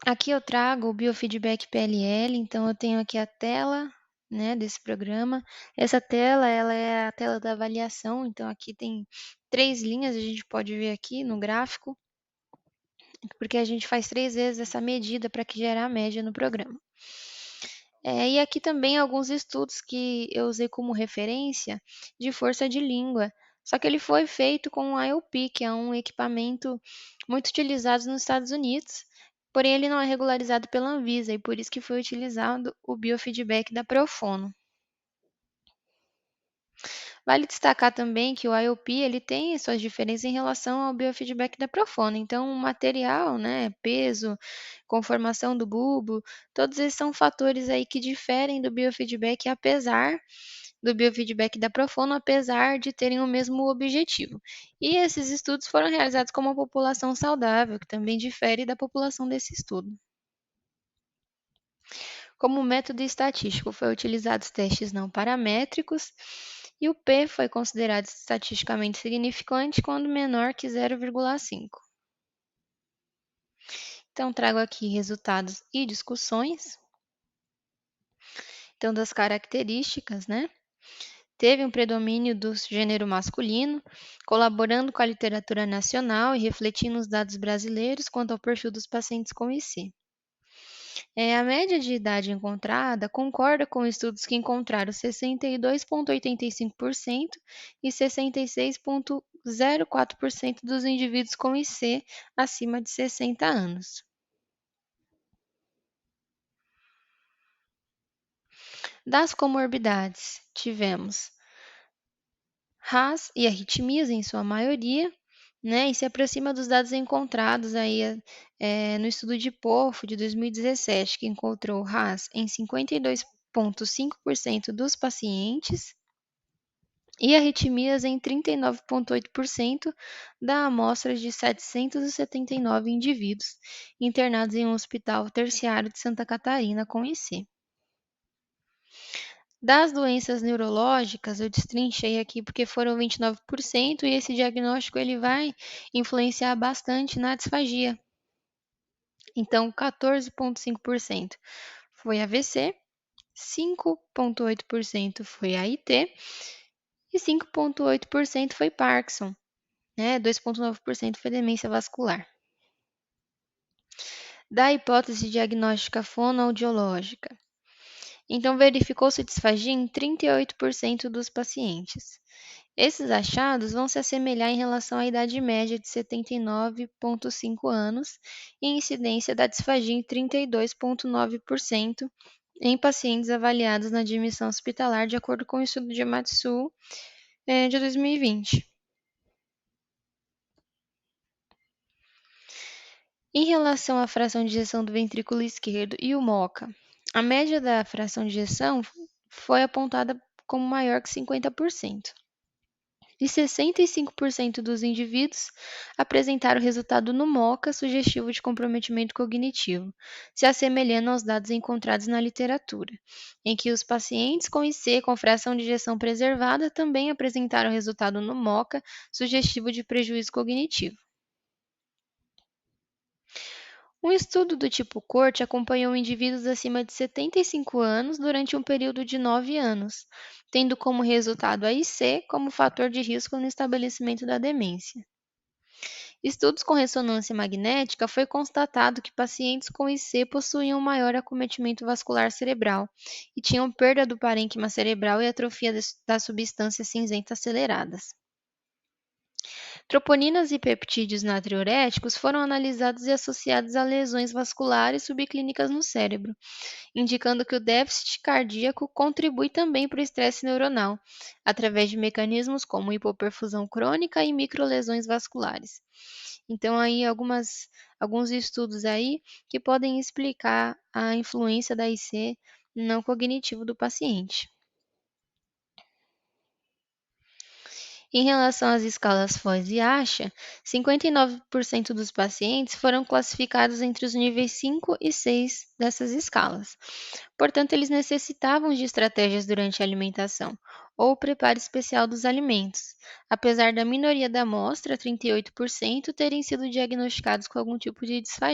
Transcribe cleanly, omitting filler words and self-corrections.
Aqui eu trago o biofeedback PLL, então eu tenho aqui a tela, né, desse programa. Essa tela, ela é a tela da avaliação, então aqui tem 3 linhas, a gente pode ver aqui no gráfico, porque a gente faz 3 vezes essa medida para que gerar a média no programa. E aqui também alguns estudos que eu usei como referência de força de língua, só que ele foi feito com o IOP, que é um equipamento muito utilizado nos Estados Unidos, porém ele não é regularizado pela Anvisa e por isso que foi utilizado o biofeedback da Profono. Vale destacar também que o IOP ele tem suas diferenças em relação ao biofeedback da Profono. Então, o material, né, peso, conformação do bulbo, todos esses são fatores aí que diferem do biofeedback, apesar do biofeedback da Profono, apesar de terem o mesmo objetivo. E esses estudos foram realizados com uma população saudável, que também difere da população desse estudo. Como método estatístico, foi utilizados testes não paramétricos e o P foi considerado estatisticamente significante quando menor que 0,5. Então, trago aqui resultados e discussões. Então, das características, né? Teve um predomínio do gênero masculino, colaborando com a literatura nacional e refletindo os dados brasileiros quanto ao perfil dos pacientes com IC. A média de idade encontrada concorda com estudos que encontraram 62,85% e 66,04% dos indivíduos com IC acima de 60 anos. Das comorbidades, tivemos RAS e arritmias em sua maioria, né, e se aproxima dos dados encontrados aí no estudo de POFO de 2017, que encontrou RAS em 52,5% dos pacientes e arritmias em 39,8% da amostra de 779 indivíduos internados em um hospital terciário de Santa Catarina com IC. Das doenças neurológicas, eu destrinchei aqui porque foram 29% e esse diagnóstico ele vai influenciar bastante na disfagia. Então, 14,5% foi AVC, 5,8% foi AIT e 5,8% foi Parkinson, né? 2,9% foi demência vascular. Da hipótese diagnóstica fonoaudiológica, então verificou-se disfagia em 38% dos pacientes. Esses achados vão se assemelhar em relação à idade média de 79,5 anos e incidência da disfagia em 32,9% em pacientes avaliados na admissão hospitalar, de acordo com o estudo de Matsu de 2020. Em relação à fração de ejeção do ventrículo esquerdo e o MoCA, a média da fração de ejeção foi apontada como maior que 50%. E 65% dos indivíduos apresentaram resultado no MoCA sugestivo de comprometimento cognitivo, se assemelhando aos dados encontrados na literatura, em que os pacientes com IC com fração de ejeção preservada também apresentaram resultado no MoCA sugestivo de prejuízo cognitivo. Um estudo do tipo CORT acompanhou indivíduos acima de 75 anos durante um período de 9 anos, tendo como resultado a IC como fator de risco no estabelecimento da demência. Estudos com ressonância magnética foi constatado que pacientes com IC possuíam maior acometimento vascular cerebral e tinham perda do parênquima cerebral e atrofia das substâncias cinzentas aceleradas. Troponinas e peptídeos natriuréticos foram analisados e associados a lesões vasculares subclínicas no cérebro, indicando que o déficit cardíaco contribui também para o estresse neuronal, através de mecanismos como hipoperfusão crônica e microlesões vasculares. Então, aí alguns estudos aí que podem explicar a influência da IC não cognitivo do paciente. Em relação às escalas Foz e Asha, 59% dos pacientes foram classificados entre os níveis 5 e 6 dessas escalas. Portanto, eles necessitavam de estratégias durante a alimentação ou preparo especial dos alimentos, apesar da minoria da amostra, 38%, terem sido diagnosticados com algum tipo de disfagia.